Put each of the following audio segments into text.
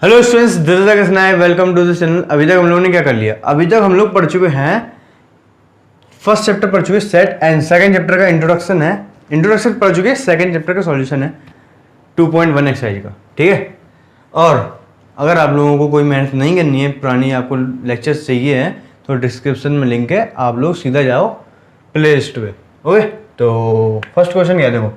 Hello students, this is Agast Nayak, welcome to this channel. अभी तक हम लोगों ने क्या कर लिया? अभी तक हम लोग पढ़ चुके हैं, फर्स्ट चैप्टर पढ़ चुके सेट एंड सेकंड चैप्टर का इंट्रोडक्शन है, इंट्रोडक्शन पढ़ चुके, सेकंड चैप्टर का सॉल्यूशन है 2.1 एक्सरसाइज का, ठीक है। और अगर आप लोगों को कोई मेहनत नहीं करनी है, पुरानी आपको लेक्चर्स चाहिए है, तो डिस्क्रिप्शन में लिंक है, आप लोग सीधा जाओ प्ले लिस्ट पे। ओके, तो फर्स्ट क्वेश्चन क्या है, देखो,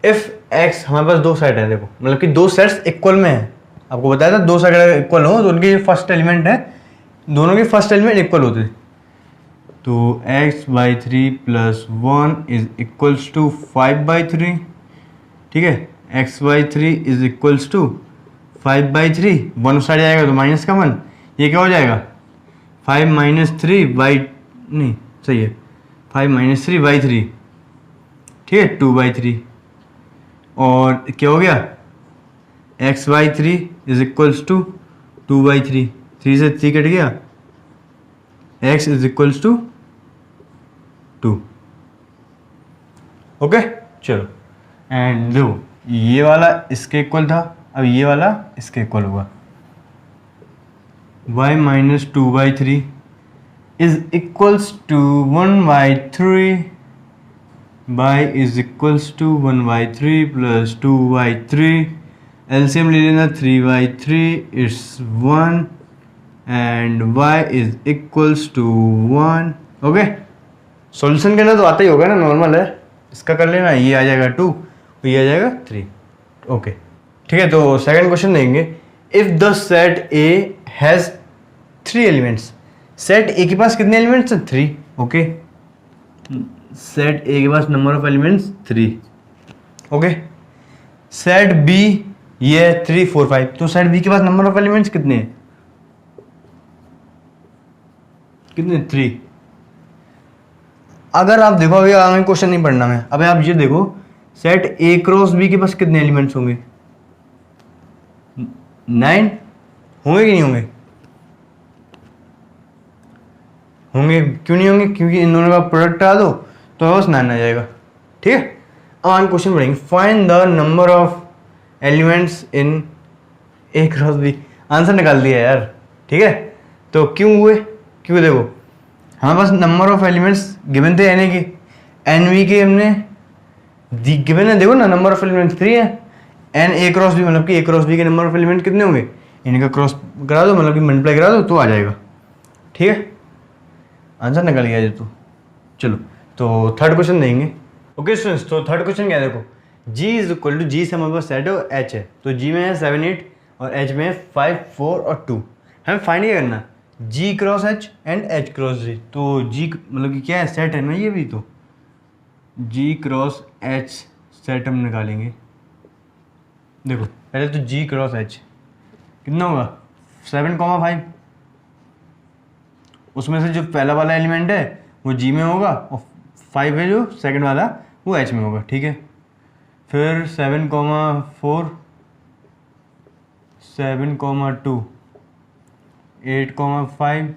इफ एक्स, हमारे पास दो सेट है, देखो मतलब कि दो सेट्स इक्वल में है। आपको बताया था दो सेट अगर इक्वल हो तो उनके फर्स्ट एलिमेंट है, दोनों के फर्स्ट एलिमेंट इक्वल होते। तो x/3 + 1 इज इक्वल्स टू 5/3, ठीक है। x/3 is equals to 5/3, one side जाएगा तो माइनस का 1, ये क्या हो जाएगा 5 - 3 बाई, नहीं सही है 5 - 3/3, ठीक है 2/3। और क्या हो गया x/3 इज इक्वल्स टू 2/3, 3 से 3 कट गया, x is equals to 2। Okay, चलो एंड देखो ये वाला इसके इक्वल था, अब ये वाला इसके इक्वल होगा। y - 2/3 is equals to 1/3, y is equals to 1/3 + 2/3, LCM ले लेना 3/3 it's 1 and y is equals to 1। Okay, solution करना तो आता ही होगा ना, नॉर्मल है, इसका कर लेना, ये आ जाएगा 2, ये आ जाएगा 3। ओके, ठीक है। तो सेकंड क्वेश्चन देंगे, if the set A has 3 elements, set A के पास कितने एलिमेंट्स हैं? 3। ओके, सेट ए के पास number of elements 3। Okay, set B ये 3 4 5, तो सेट बी के पास नंबर ऑफ एलिमेंट्स कितने हैं? कितने? 3। अगर आप देखो, अभी हमें क्वेश्चन नहीं पढ़ना है, अभी आप ये देखो सेट ए क्रॉस बी के पास कितने एलिमेंट्स होंगे? 9 होंगे कि नहीं होंगे? होंगे। क्यों नहीं होंगे? क्योंकि इन दोनों का प्रोडक्ट करा दो तो बस 9 आ जाएगा, ठीक है। अब हम क्वेश्चन पढ़ेंगे, find the number of elements in A cross B. Answer निकाल दिया यार, ठीक है। तो क्यों हुए? क्यों, देखो हमारे पास नंबर ऑफ एलिमेंट्स गिवन थे एन ए के, एन वी के हमने गिवन है, देखो ना नंबर ऑफ एलिमेंट्स 3 है। एन ए क्रॉस बी मतलब कि ए क्रॉस बी के नंबर ऑफ एलिमेंट कितने होंगे? इनका क्रॉस करा दो, मतलब कि मल्टीप्लाई करा दो तो आ जाएगा, ठीक है। आंसर निकल गया ये तो। चलो, तो थर्ड क्वेश्चन देंगे। ओके स्टूडेंट्स, तो थर्ड क्वेश्चन क्या है, देखो G इज इक्वल टू, जी से हमारे पास सेट है और H है, तो G में है 7 8 और H में है 5 4 और 2। हमें फाइंड क्या करना, G cross H and H cross G। तो G मतलब कि क्या है, सेट है ना ये भी, तो G क्रॉस H सेट हम निकालेंगे। देखो पहले तो G क्रॉस H कितना होगा 7,5, उसमें से जो पहला वाला एलिमेंट है वो G में होगा और 5 है जो सेकंड वाला वो H में होगा, ठीक है। फिर 7,4 7,2 8,5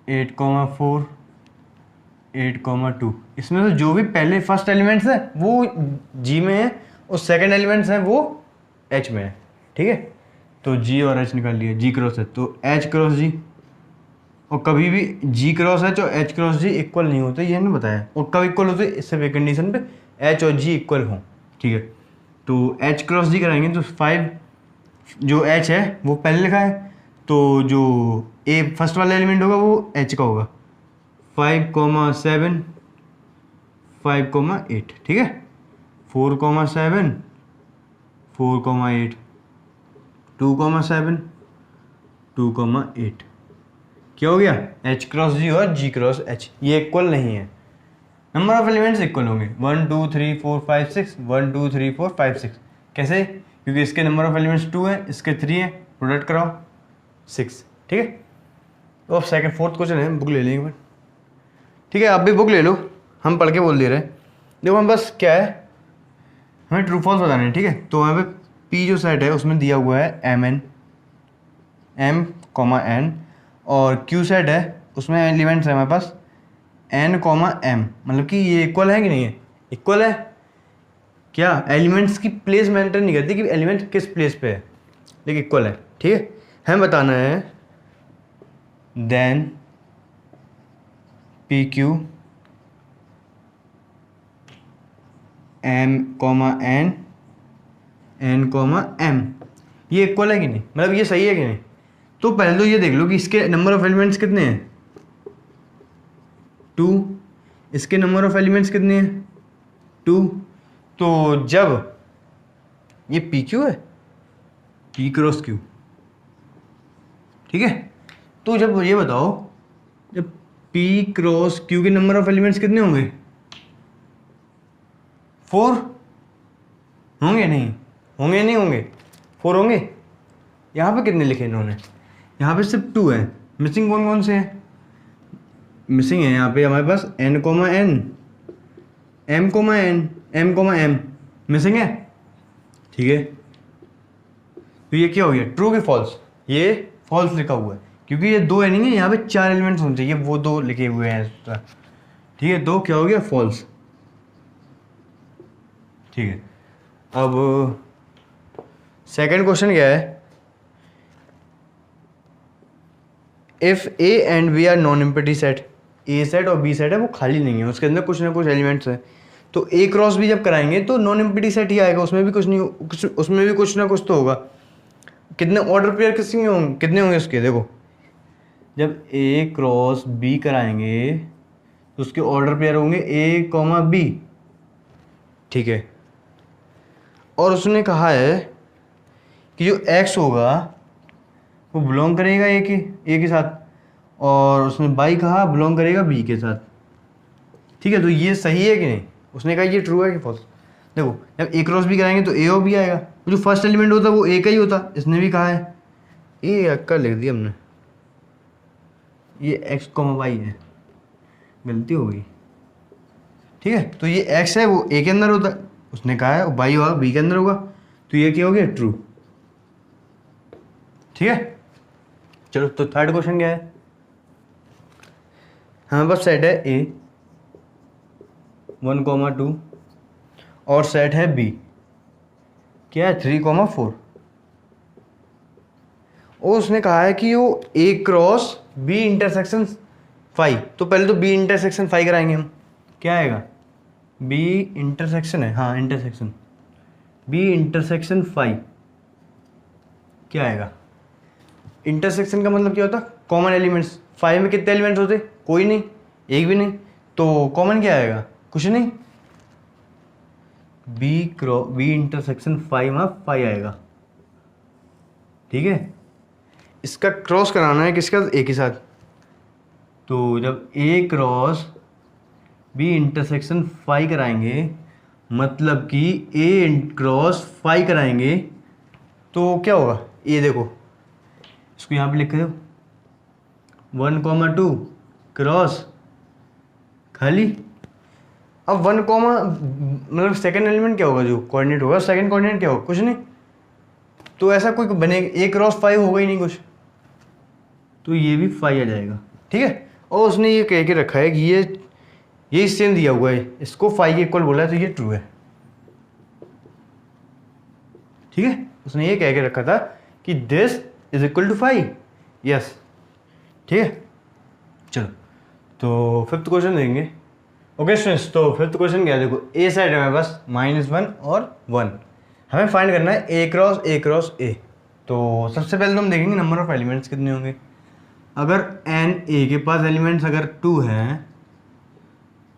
8,4 8,2, इसमें से जो भी पहले फर्स्ट एलिमेंट्स है वो G में है और सेकंड एलिमेंट्स हैं वो H में है, ठीक है। तो G और H निकाल लिया, G क्रॉस है तो H क्रॉस G, और कभी भी G क्रॉस H और H क्रॉस G इक्वल नहीं होते, ये हमने बताया। और कब इक्वल होते? इससे वे कंडीशन पे H और G इक्वल हों, ठीक है। तो H क्रॉस G कराएंगे तो 5 जो H है वो पहले लिखा है, तो जो A फर्स्ट वाला एलिमेंट होगा वो H का होगा, 5,7 5,8, ठीक है। 4,7 4,8 2,7 2,8, क्या हो गया H क्रॉस G और G क्रॉस H, ये इक्वल नहीं है। नंबर ऑफ एलिमेंट्स इक्वल होंगे 1 2 3 4 5 6 1 2 3 4 5 6। कैसे? क्योंकि इसके नंबर ऑफ एलिमेंट्स 2 है, इसके 3 है, प्रोडक्ट कराओ 6, ठीक है। तो अब सेकंड फोर्थ क्वेश्चन है, बुक ले लेंगे एक बार, ठीक है। आप भी बुक ले लो, हम पढ़ के बोल दे रहे हैं। देखो हम बस क्या है, हमें ट्रू फॉल्स बताना है, ठीक है। तो यहाँ पे P जो सेट है उसमें दिया हुआ है M N और Q सेट है उसमें एलिमेंट्स है हमारे पास N M, मतलब कि ये इक्वल है कि नहीं है? इक्वल है। क्या एलिमेंट्स की प्लेस मेंटेन नहीं करती कि एलिमेंट किस प्लेस पे है, लेकिन इक्वल है, ठीक है। हमें बताना है then P Q M comma N N comma M ये इक्वल है कि नहीं, मतलब ये सही है कि नहीं। तो पहले तो ये देख लो कि इसके नंबर ऑफ एलिमेंट्स कितने हैं, 2। इसके नंबर ऑफ एलिमेंट्स कितने हैं, 2। तो जब ये पी क्यू है, पी क्रॉस क्यू, ठीक है। तो जब ये बताओ, जब पी क्रॉस क्यू के नंबर ऑफ एलिमेंट्स कितने होंगे, 4 होंगे, नहीं होंगे, नहीं होंगे, 4 होंगे। यहाँ पे कितने लिखे इन्होंने, यहाँ पे सिर्फ 2 है, मिसिंग कौन कौन से हैं, मिसिंग है यहाँ पे हमारे पास n comma N, m comma N, m comma m missing है, ठीक है। तो ये क्या हो गया, ट्रू कि फॉल्स, ये फॉल्स लिखा हुआ है क्योंकि ये 2 है नहीं है, यहाँ पे 4 एलिमेंट्स होने चाहिए, वो 2 लिखे हुए हैं, ठीक है। तो क्या हो गया, फॉल्स, ठीक है। अब सेकंड क्वेश्चन क्या है, if A and B are non empty set, A set और बी सेट है वो खाली नहीं है, उसके अंदर कुछ ना कुछ एलिमेंट्स हैं, तो ए क्रॉस भी जब कराएंगे तो नॉन एम्प्टी सेट ही आएगा, उसमें भी कुछ नहीं, उसमें भी कुछ ना कुछ तो होगा। कितने ऑर्डर पेयर कितने होंगे उसके, देखो जब ए क्रॉस बी कराएंगे तो उसके ऑर्डर पेयर होंगे ए कॉमा बी, ठीक है। और उसने कहा है कि जो एक्स होगा वो बिलोंग करेगा ए के साथ, और उसने बाई कहा बिलोंग करेगा बी के साथ, ठीक है। तो ये सही है कि नहीं, उसने कहा ये ट्रू है कि फॉल्स। देखो जब ए क्रॉस भी कराएंगे तो ए और बी आएगा, जो फर्स्ट एलिमेंट होता है वो ए का ही होता, इसने भी कहा है ए का लिख दिया हमने, ये एक्स कॉमा वाई है, गलती हो गई, ठीक है। तो ये एक्स है वो ए के अंदर होता है, उसने कहा है वाई होगा बी के अंदर होगा, तो ये क्या हो गया, ट्रू, ठीक है। चलो तो थर्ड क्वेश्चन क्या है, हमारे पास सेट है ए 1,2 और सेट है बी क्या है 3,4, और उसने कहा है कि वो ए क्रॉस बी इंटरसेक्शन 5, तो पहले तो बी इंटरसेक्शन 5 कराएंगे हम, क्या आएगा, बी इंटरसेक्शन है, हाँ इंटरसेक्शन, बी इंटरसेक्शन 5 क्या आएगा। इंटरसेक्शन का मतलब क्या होता है, कॉमन एलिमेंट्स, 5 में कितने एलिमेंट्स होते, कोई नहीं, एक भी नहीं, तो कॉमन क्या आएगा, कुछ नहीं, बी इंटरसेक्शन 5 में 5 आएगा, ठीक है। इसका क्रॉस कराना है किसका, ए के साथ, तो जब ए क्रॉस बी इंटरसेक्शन 5 कराएंगे, मतलब कि ए क्रॉस 5 कराएंगे तो क्या होगा, ये देखो इसको यहाँ पे लिख दो 1,2 क्रॉस खाली। अब 1, मतलब सेकंड एलिमेंट क्या होगा, जो कोऑर्डिनेट होगा सेकंड कोऑर्डिनेट क्या होगा, कुछ नहीं, तो ऐसा कोई बनेगा, ए क्रॉस 5 होगा ही नहीं कुछ, तो ये भी 5 आ जाएगा, ठीक है। और उसने ये कह के रखा है कि ये सेम दिया हुआ है, इसको 5 के इक्वल बोला है, तो ये ट्रू है, ठीक है। उसने ये कह के रखा था कि this is equal to 5, yes, ठीक है। चलो तो फिफ्थ क्वेश्चन देंगे, ओके स्टूडेंट्स। तो फिफ्थ क्वेश्चन क्या है, देखो ए साइड है हमारे पास -1 और 1, हमें फाइंड करना है ए क्रॉस ए। तो सबसे पहले तो हम देखेंगे नंबर ऑफ एलिमेंट्स कितने होंगे। अगर एन ए के पास एलिमेंट्स अगर 2 हैं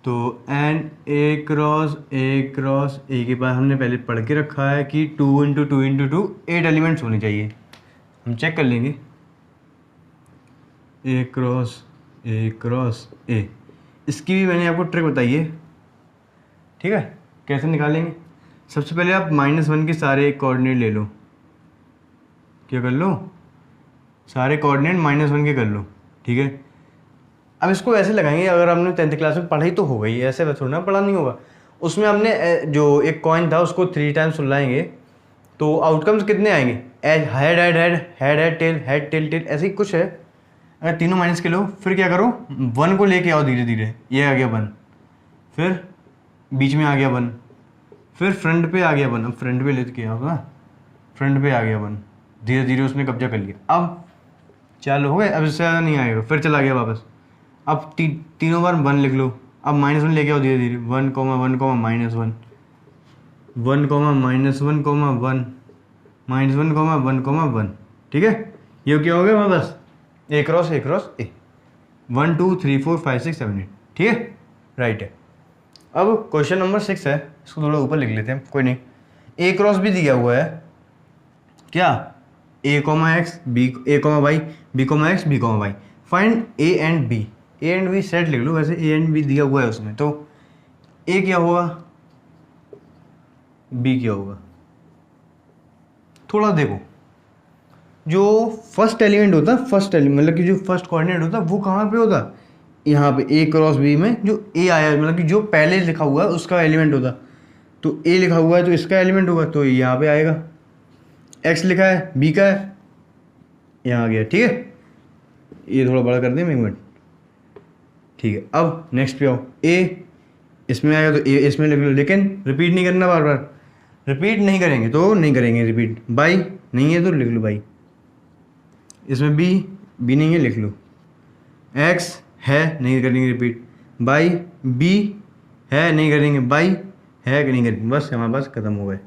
तो एन ए क्रॉस ए के पास हमने पहले पढ़ के रखा है कि 2 × 2 × 2 8 एलिमेंट्स होने चाहिए। हम चेक कर लेंगे ए क्रॉस ए, इसकी भी मैंने आपको ट्रिक बताई है, ठीक है। कैसे निकालेंगे, सबसे पहले आप -1 के सारे कोऑर्डिनेट ले लो, क्या कर लो, सारे कोऑर्डिनेट -1 के कर लो, ठीक है। अब इसको ऐसे लगाएंगे, अगर हमने 10th क्लास में पढ़ाई तो हो गई, ऐसे थोड़ा ना पढ़ा नहीं होगा। उसमें हमने जो एक कॉइन था उसको 3 टाइम्स सुलाएंगे तो आउटकम्स कितने आएंगे, head head head head head tail head tail tail, ऐसे ही कुछ है। अगर तीनों माइनस के लो, फिर क्या करो 1 को लेके आओ धीरे धीरे, ये आ गया 1, फिर बीच में आ गया 1, फिर फ्रंट पे आ गया 1, अब फ्रंट पे लेके आओ ना, फ्रंट पे आ गया 1, धीरे धीरे उसने कब्जा कर लिया। अब चालू हो गए, अब इससे ज़्यादा नहीं आएगा, फिर चला गया वापस। अब तीनों बार 1 लिख लो, अब -1 लेके आओ धीरे धीरे, 1, 1, -1, 1, 1, -1, -1, 1, -1, 1, ठीक है। ये क्या हो गया हमारे पास, A cross A cross A, 1 2 3 4 5 6 7 8, ठीक है, राइट है। अब क्वेश्चन नंबर 6 है, इसको थोड़ा ऊपर लिख लेते हैं, कोई नहीं। A क्रॉस भी दिया हुआ है क्या, A, X, B, A, Y, B, X, B, Y, find A and B। A and B set लिख लो, वैसे A एंड B दिया हुआ है उसमें, तो A क्या होगा, B क्या होगा। थोड़ा देखो, जो फर्स्ट एलिमेंट होता है, फर्स्ट एलिमेंट मतलब कि जो फर्स्ट कोऑर्डिनेट होता है वो कहाँ पे होता, यहाँ पे A क्रॉस B में जो A आया मतलब कि जो पहले लिखा हुआ है उसका एलिमेंट होता, तो A लिखा हुआ है तो इसका एलिमेंट होगा, तो यहाँ पे आएगा। X लिखा है, B का है, यहाँ आ गया, ठीक है। ये थोड़ा बड़ा कर दें, 1 मिनट, ठीक है। अब नेक्स्ट पे आओ, A इसमें आएगा तो A इसमें लिख लो, लेकिन रिपीट नहीं करना, बार बार रिपीट नहीं करेंगे तो नहीं करेंगे रिपीट। बाई नहीं है तो लिख लो बाई, इसमें B नहीं है लिख लो, X है नहीं करेंगे रिपीट, बाई B है नहीं करेंगे, बाई है कि नहीं करेंगे, बस हमारे पास खत्म हो गए।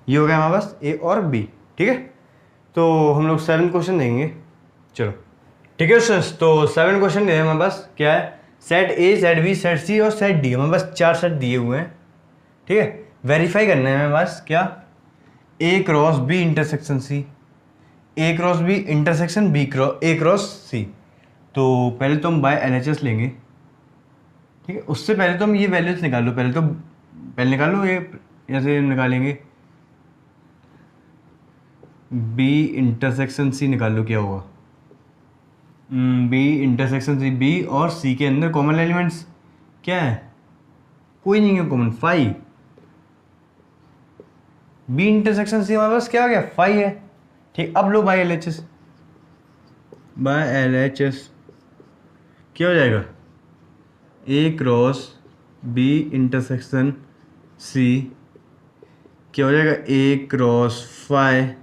ये हो गया हमारे पास A और B, ठीक है। तो हम लोग 7 क्वेश्चन देंगे, चलो ठीक है सर। तो 7 क्वेश्चन दे हमारे पास, क्या है, set A, set B, set C और सेट D, हमारे पास 4 सेट दिए हुए हैं, ठीक है। वेरीफाई करना है हमारे पास क्या, A cross B intersection C, A cross B intersection A cross C। तो पहले तो हम बाय LHS लेंगे, ठीक है। उससे पहले तो हम ये वैल्यूज निकाल लो, पहले निकाल लो, ये ऐसे निकालेंगे, B इंटरसेक्शन C निकाल लो, क्या होगा, B इंटरसेक्शन C, B और C के अंदर कॉमन एलिमेंट्स क्या है, कोई नहीं है कॉमन, 5। B इंटरसेक्शन C हमारे पास क्या आ गया, 5 है, ठीक। अब लो बाय LHS, क्या हो जाएगा, A cross B intersection C क्या हो जाएगा, A क्रॉस 5,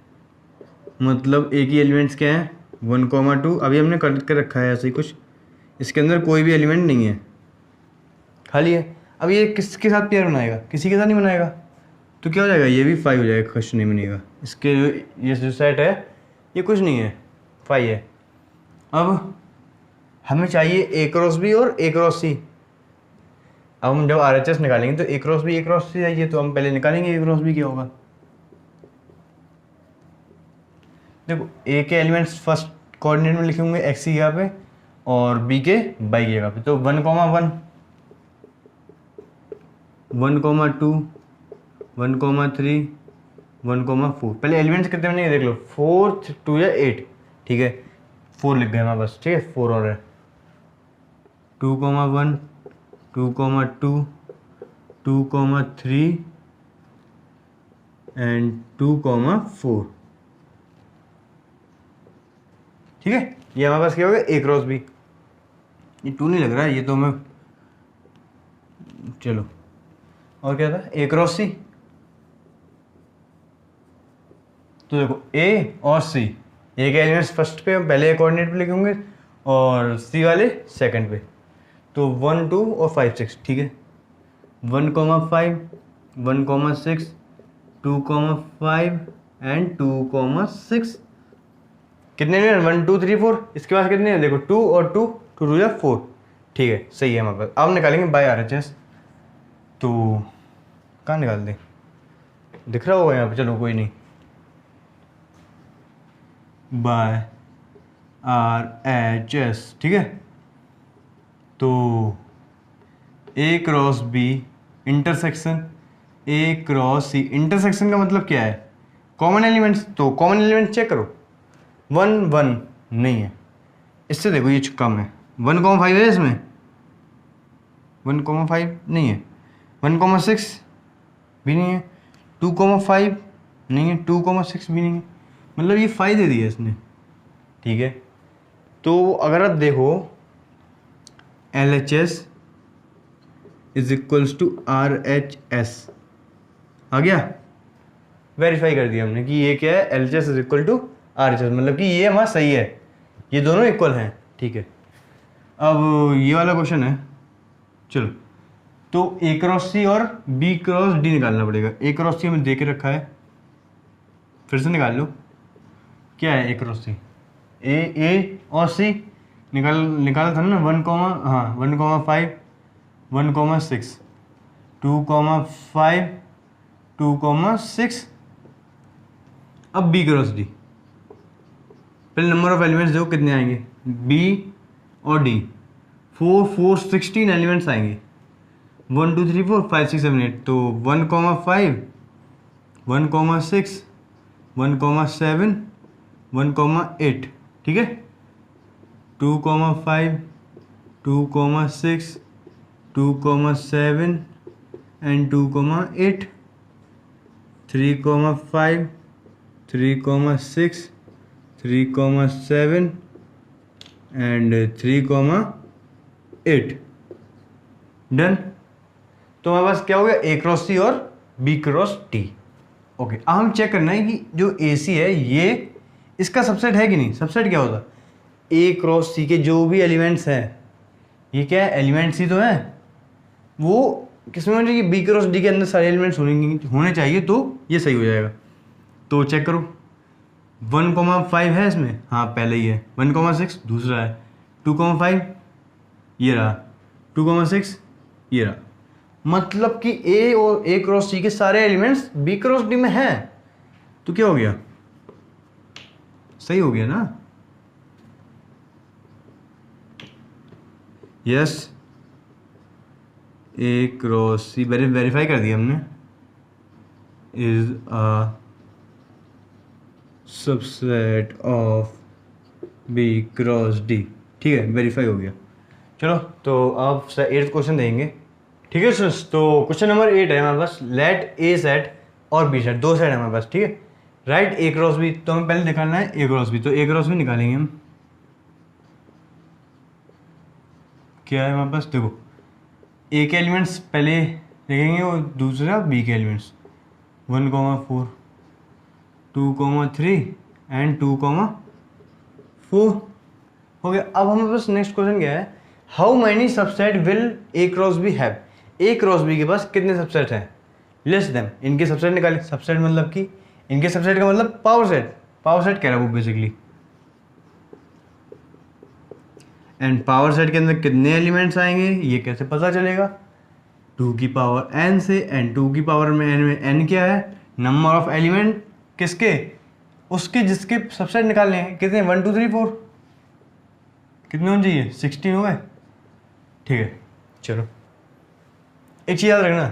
मतलब A की एलिमेंट्स क्या है, 1, 2, अभी हमने कर रखा है ऐसे ही कुछ, इसके अंदर कोई भी एलिमेंट नहीं है, खाली है। अब ये किसके साथ पेयर बनाएगा, किसी के साथ नहीं बनाएगा, तो क्या हो जाएगा, ये भी 5 हो जाएगा, क्वेश्चन नहीं बनेगा। इसके ये जो सेट है ये कुछ नहीं है, 5 है। अब हमें चाहिए A क्रॉस B और A क्रॉस C। अब हम जब RHS निकालेंगे तो A cross B A cross C चाहिए, तो हम पहले निकालेंगे A क्रॉस B क्या होगा। देखो A के एलिमेंट्स फर्स्ट कोऑर्डिनेट में लिखे होंगे X की जगह पे और B के Y की जगह पे, तो 1, 1, 1, 2, 1, 3, 1, 4। पहले एलिमेंट्स कितने बनेंगे देख लो, 4 2 या 8, ठीक है, 4 लिख गए हमारे पास, ठीक है, 4 और है, 2, 1, 2, 2, 2, 3 एंड 2, 4, ठीक है। ये हमारे पास क्या हो गया, A क्रॉस B। ये 2 नहीं लग रहा है, ये तो हमें, चलो और क्या था, A क्रॉस C। तो देखो A और C, A के एलिमेंट्स फर्स्ट पे पहले कोऑर्डिनेट पे लिखे होंगे और C वाले सेकंड पे, तो 1, 2 और 5, 6, ठीक है। 1, 5, 1, 6, 2, 5 एंड 2, 6, कितने हैं, 1, 2, 3, 4। इसके पास कितने हैं देखो, 2 और 2, 2 2 या 4, ठीक है, सही है हमारे पास। अब निकालेंगे बाय RHS, तो कहाँ निकाल दें, दिख रहा होगा यहाँ पे, चलो कोई नहीं, बाय RHS, ठीक है। तो A cross B intersection A cross C, intersection का मतलब क्या है, कॉमन एलिमेंट्स, तो कॉमन एलिमेंट चेक करो, 1, 1 नहीं है, इससे देखो ये कम है, 1, 5 है इसमें, 1, 5 नहीं है, 1, 6 भी नहीं है, 2, 5 नहीं है, 2, 6 भी नहीं है, मतलब ये 5 दे दिया इसने, ठीक है। तो अगर आप देखो LHS is equals to RHS आ गया, वेरीफाई कर दिया हमने कि ये क्या है, LHS is equal to RHS, मतलब कि ये हमारा सही है, ये दोनों इक्वल हैं, ठीक है। अब ये वाला क्वेश्चन है, चलो, तो A क्रॉस C और B क्रॉस D निकालना पड़ेगा। A क्रॉस C हमें दे के रखा है, फिर से निकाल लो, क्या है A क्रॉस C, A और C निकाला था ना, 1,5 1,6 2,5 2,6। अब B क्रॉस D, पहले नंबर ऑफ एलिमेंट्स देखो कितने आएंगे, B और D 4 16 एलिमेंट्स आएंगे, 1 2 3 4 5 6 7 8, तो 1,5 1,6 1,7 1,8, ठीक है। 2,5 2,6 2,7 एंड 2,8, 3,5 3,6 3,7 एंड 3,8, डन। तो हमारे पास क्या हो गया, A क्रॉस C और B क्रॉस D। ओके, अब हम चेक करना है कि जो AC है ये इसका सबसेट है कि नहीं। सबसेट क्या होता, A क्रॉस C के जो भी एलिमेंट्स हैं, ये क्या है, एलिमेंट्स ही तो है, वो किसमें होने चाहिए, B क्रॉस D के अंदर सारे एलिमेंट्स होने चाहिए, तो ये सही हो जाएगा। तो चेक करो, 1,5 है इसमें, हाँ पहले ही है, 1,6 दूसरा है, 2,5 ये रहा, 2,6 ये रहा, मतलब कि A और A क्रॉस C के सारे एलिमेंट्स B क्रॉस D में हैं, तो क्या हो गया, सही हो गया ना। Yes, A cross C verify कर दिया हमने, is a subset of B cross D, ठीक है, वेरीफाई हो गया। चलो, तो आप 8th क्वेश्चन देंगे, ठीक है स्टूडेंट्स। तो क्वेश्चन नंबर 8 है हमारे पास, लेट A सेट और B सेट, दो सेट है हमारे पास, ठीक है। राइट A क्रॉस B, तो हमें पहले निकालना है A क्रॉस B, तो A क्रॉस B निकालेंगे हम। क्या है हमारे पास, देखो A के एलिमेंट्स पहले देखेंगे और दूसरा B के एलिमेंट्स, 1,4 2,3 एंड 2,4 हो गया। अब हमारे पास नेक्स्ट क्वेश्चन क्या है, how many subset will A cross B have, A cross B के पास कितने सबसेट हैं, लिस्ट देम, इनके सबसेट निकाले। सबसेट मतलब कि इनके सबसेट का मतलब पावर सेट, पावर सेट कह रहा है वो बेसिकली, एंड पावर सेट के अंदर कितने एलिमेंट्स आएंगे ये कैसे पता चलेगा, 2 की पावर n से, एंड 2 की पावर में n में n क्या है, नंबर ऑफ एलिमेंट किसके, उसके जिसके सबसेट निकालने हैं, कितने 1 2 3 4, कितने होने चाहिए, 16 हो गए, ठीक है। चलो, एक चीज़ याद रखना,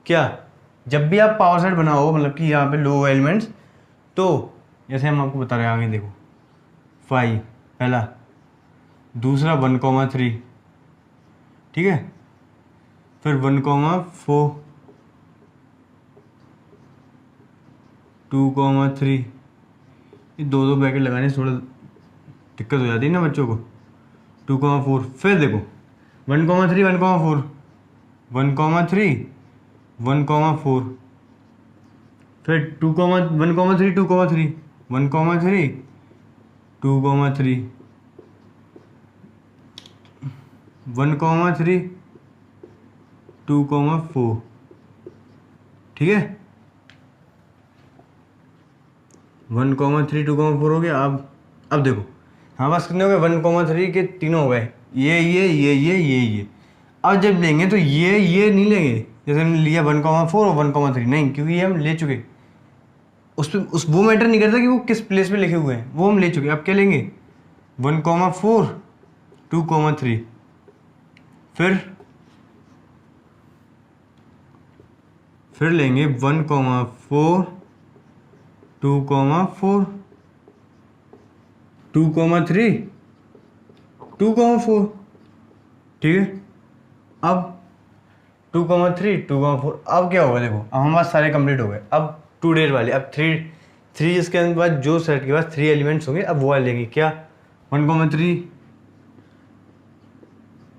क्या, जब भी आप पावर सेट बनाओ, मतलब कि यहाँ पे लो एलिमेंट्स, तो जैसे हम आपको बता रहे हैं आगे देखो, 5 पहला, दूसरा 1,3, ठीक है, फिर 1,4 2,3, ये दो ब्रैकेट लगाने से थोड़ा दिक्कत हो जाती है ना बच्चों को, 2,4, फिर देखो 1,3 1,4 1,3 1,4, फिर 1,3 2,3 1,3 2,3 1,3 2,4, ठीक है, 1,3 2,4 हो गया। अब देखो हमारे पास कितने हो गए, 1,3 के तीनों हो गए, ये। अब जब लेंगे तो ये नहीं लेंगे, जैसे हमने लिया 1,4 और 1,3, नहीं, क्योंकि ये हम ले चुके, उस पर वो मैटर नहीं करता कि वो किस प्लेस पे लिखे हुए हैं, वो हम ले चुके। अब क्या लेंगे, 1,4 2,3, फिर लेंगे 1,4 2,4 2,3 2,4, ठीक है। अब 2,3 2,4, अब क्या होगा, देखो अब हमारे सारे कंप्लीट हो गए। अब 2 डेज वाले, अब 3 इसके बाद जो सेट के पास 3 एलिमेंट्स होंगे, अब वो वाले लेंगे, क्या 1,3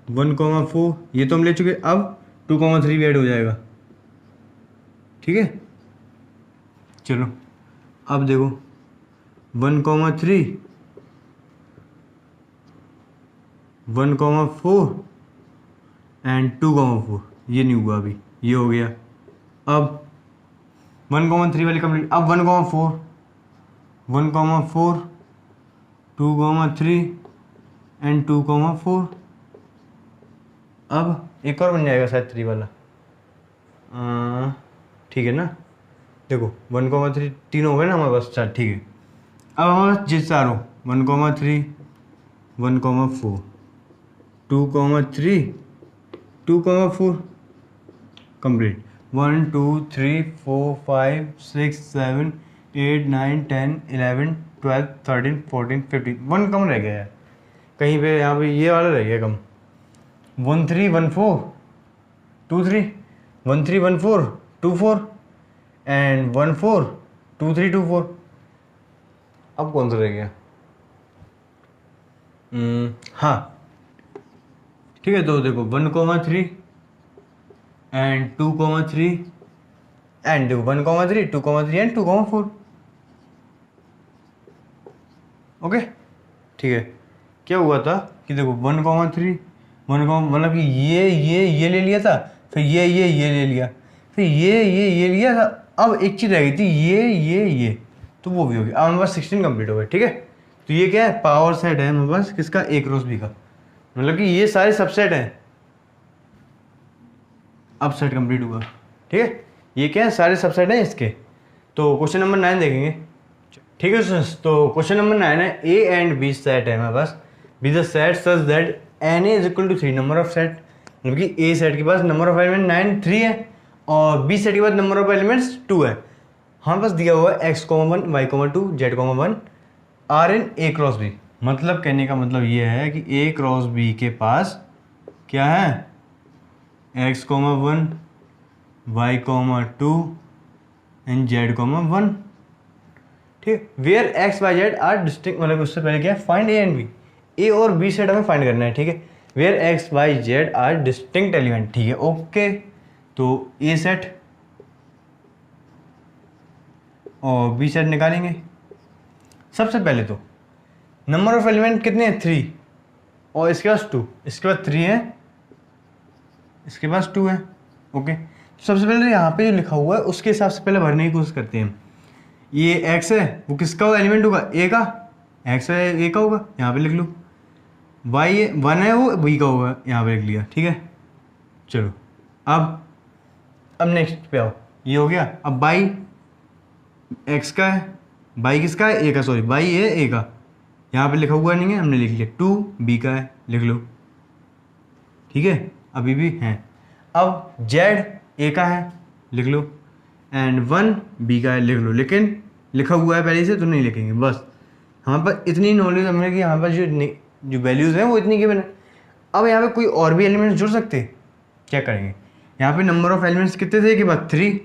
1,4, ये तो हम ले चुके, अब 2,3 भी ऐड हो जाएगा, ठीक है। चलो अब देखो 1,3, 1,4 एंड 2,4, ये नहीं हुआ अभी, ये हो गया। अब 1,3 वाली कंप्लीट। अब 1,4, 1,4, 2,3 एंड 2,4। अब एक और बन जाएगा शायद 3 वाला, ठीक है ना। देखो 1,3 तीन हो गए ना हमारे पास, चार, ठीक है। अब हमारे पास जिस चारों 1,3, 1,4, 2,3, 2,4 कंप्लीट। 1 2 3 4 5 6 7 8 9 10 11 12 13 14 15, 1 कम रह गया है कहीं पे, यहाँ पे ये वाला रह गया कम। 1 3 1 4 2 3, 1 3 1 4 2 4 एंड 1 4 2 3 2 4। अब कौन सा रह गया? हाँ ठीक है, तो देखो 1,3 एंड 2,3 एंड देखो 1,3 2,3 एंड 2,4। ओके ठीक है। क्या हुआ था कि देखो 1,3 मतलब कि ये ले लिया था, फिर ये ले लिया, फिर ये लिया था। अब एक चीज़ रह गई थी, ये तो वो भी हो गया। अब हमारे पास 16 कंप्लीट हो गए, ठीक है। तो ये क्या है? पावर सेट है हमारे पास किसका? ए क्रॉस बी का, मतलब कि ये सारे सबसेट हैं। अब सेट कंप्लीट हुआ, ठीक है। ये क्या है? सारे सबसेट हैं इसके। तो क्वेश्चन नंबर 9 देखेंगे, ठीक है स्टूडेंट्स। तो क्वेश्चन नंबर 9 है, ए एंड बी सेट है हमारे पास, B the set such that n A is equal to 3 number of set. मतलब कि ए सेट के पास नंबर ऑफ एलिमेंट 9 3 है और बी सेट के पास नंबर ऑफ एलिमेंट्स 2 है। हमारे पास दिया हुआ है x,1 y,2 z,1 are in A cross B. मतलब कहने का मतलब ये है कि ए क्रॉस बी के पास क्या है? x,1 y,2 एंड z,1, ठीक। Where X Y Z are distinct, मतलब उससे पहले क्या है? Find A and B. A और बी सेट हमें फाइंड करना है, ठीक है। Where X Y Z are distinct element, ठीक है, ओके। तो ए सेट और बी सेट निकालेंगे। सबसे पहले तो नंबर ऑफ एलिमेंट कितने हैं? 3 और इसके पास 2, इसके पास 3 है, इसके पास 2 है, ओके। सबसे पहले यहाँ पे जो लिखा हुआ है उसके हिसाब से पहले भरने की कोशिश करते हैं। ये x है, वो किसका एलिमेंट होगा? a का। x है, a का होगा, यहाँ पे लिख लो। y 1 है, वो b का होगा, यहाँ पे लिख लिया, ठीक है। चलो अब नेक्स्ट पे आओ, ये हो गया। अब y x का है, y किसका है? a का, सॉरी y है a का, यहाँ पे लिखा हुआ नहीं है, हमने लिख लिया। 2 b का है, लिख लो, ठीक है, अभी भी है। अब z a का है, लिख लो, एंड 1 बी का है, लिख लो। लेकिन लिखा हुआ है पहले से तो नहीं लिखेंगे, बस हमारे पास इतनी नॉलेज हमें कि हमारे पास जो वैल्यूज़ हैं वो इतनी गिवन है। अब यहाँ पे कोई और भी एलिमेंट्स जुड़ सकते हैं, क्या करेंगे? यहाँ पे नंबर ऑफ एलिमेंट्स कितने थे? के बाद 3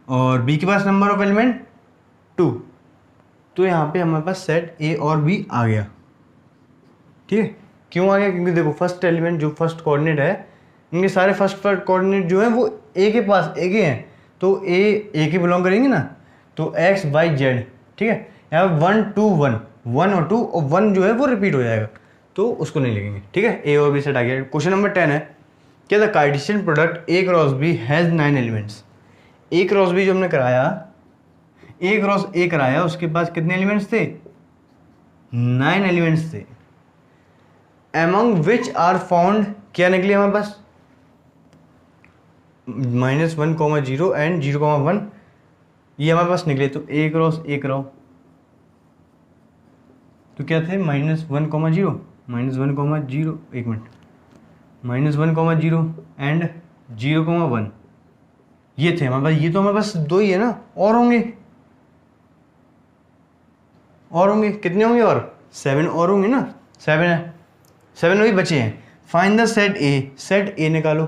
और बी के पास नंबर ऑफ एलिमेंट 2, तो यहाँ पे हमारे पास सेट ए और बी आ गया, ठीक है। क्यों आ गया? क्योंकि देखो फर्स्ट एलिमेंट जो फर्स्ट कोऑर्डिनेट है, इनके सारे फर्स्ट कोऑर्डिनेट जो है वो ए के पास ए के हैं, तो ए के बिलोंग करेंगे ना, तो एक्स वाई जेड, ठीक है। यहाँ 1 2 1 1 और 2 और 1 जो है वो रिपीट हो जाएगा, तो उसको नहीं लिखेंगे, ठीक है। ए और बी सेट आ गया। क्वेश्चन नंबर 10 है, क्या the Cartesian product A cross B has 9 elements. A cross B जो हमने कराया, ए क्रॉस ए कराया, उसके पास कितने एलिमेंट्स थे? 9 एलिमेंट्स थे। एमंग विच आर फाउंड, क्या निकले हमारे पास? -1,0 एंड 0,1, ये हमारे पास निकले। तो ए क्रॉस ए कराओ, तो क्या थे? -1,0 एक मिनट, -1,0 एंड 0,1, ये थे हमारे पास। ये तो हमारे पास 2 ही है ना, और होंगे कितने होंगे? और 7 और होंगे ना, 7 है, 7 वही बचे हैं। Find the set A, set A निकालो,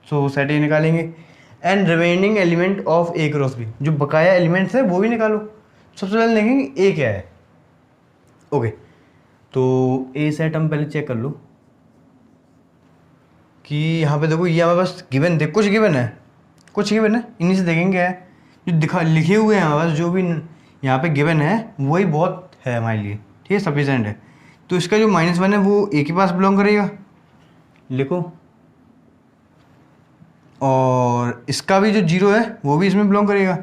सो सेट ए निकालेंगे। And remaining element of A cross B, जो बकाया एलिमेंट्स है वो भी निकालो। सबसे पहले देखेंगे ए क्या है, ओके। तो ए सेट हम पहले चेक कर लो कि यहाँ पे देखो, ये हमारे पास गिवन, कुछ गिवन है, इन्हीं से देखेंगे क्या है जो लिखे हुए हैं हमारे पास, जो भी यहाँ पे गिवन है वही बहुत है हमारे लिए, ठीक है, सफिशेंट है। तो इसका जो -1 है वो ए के पास बिलोंग करेगा, लिखो, और इसका भी जो 0 है वो भी इसमें बिलोंग करेगा।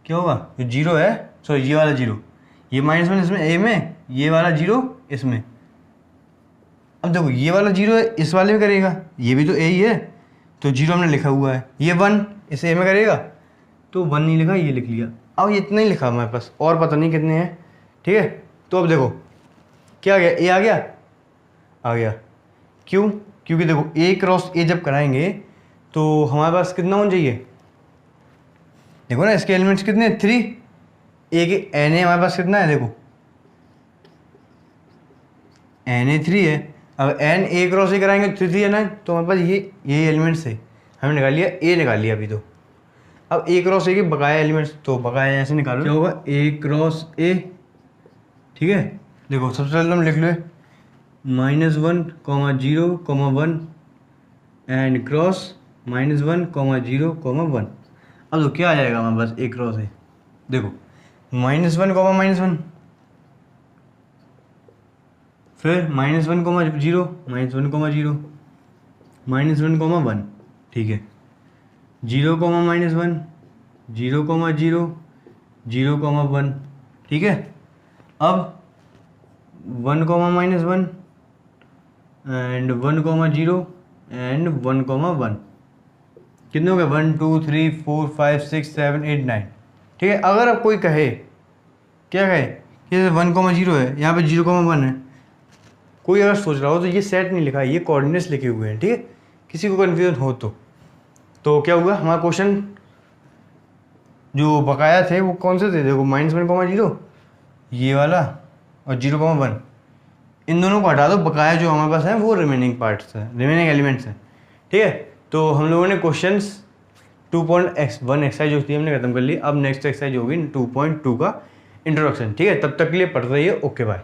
क्या होगा, जो 0 है, सॉरी ये वाला 0, ये -1 इसमें ए में, ये वाला 0 इसमें। अब देखो ये वाला 0 है इस वाले में करेगा, ये भी तो ए ही है, तो 0 हमने लिखा हुआ है, ये 1 इस ए में करेगा, तो 1 नहीं लिखा, ये लिख लिया। अब ये इतना ही लिखा हमारे पास, और पता नहीं कितने हैं, ठीक है। तो अब देखो क्या आ गया, ए आ गया, आ गया। क्यों, क्योंकि देखो ए क्रॉस ए जब कराएंगे तो हमारे पास कितना होना चाहिए, देखो ना इसके एलिमेंट्स कितने, 3, ए के एन ए हमारे पास कितना है, देखो एन ए 3 है। अब एन ए क्रॉस ए कराएंगे 3 है ना, तो हमारे पास ये एलिमेंट्स है, हमने निकाल लिया, ए निकाल लिया अभी। तो अब ए क्रॉस ए के बकाया एलिमेंट्स, तो बकाया ऐसे निकालो, क्या होगा, ए क्रॉस ए, ठीक है। देखो सबसे पहले हम लिख लो -1, -0, 1 एंड क्रॉस -1, -0, 1। अब तो क्या आ जाएगा हमारे पास, ए क्रॉस ए, देखो -1, -1, फिर -1, -0, -1, -0, -1, 1, ठीक है, 0, -1, 0, 0, 0, 1, ठीक है। अब 1, -1 एंड 1, 0 एंड 1, 1 कितने हो गए, 1, 2, 3, 4, 5, 6, 7, 8, 9, ठीक है। अगर अब कोई कहे, क्या कहे कि 1, 0 है, यहाँ पे 0, 1 है, कोई अगर सोच रहा हो तो ये सेट नहीं लिखा है, ये कोऑर्डिनेट्स लिखे हुए हैं, ठीक है। किसी को कन्फ्यूजन हो तो क्या हुआ, हमारा क्वेश्चन जो बकाया थे वो कौन से थे, देखो -1, 0 ये वाला और 0, 1, इन दोनों को हटा दो, बकाया जो हमारे पास है वो रिमेनिंग पार्ट्स है, रिमेनिंग एलिमेंट्स हैं, ठीक है। तो हम लोगों ने क्वेश्चंस 2.1 एक्सरसाइज जो थी हमने खत्म कर ली। अब नेक्स्ट एक्सरसाइज होगी 2.2 का इंट्रोडक्शन, ठीक है। तब तक के लिए पढ़ रही है, ओके बाय।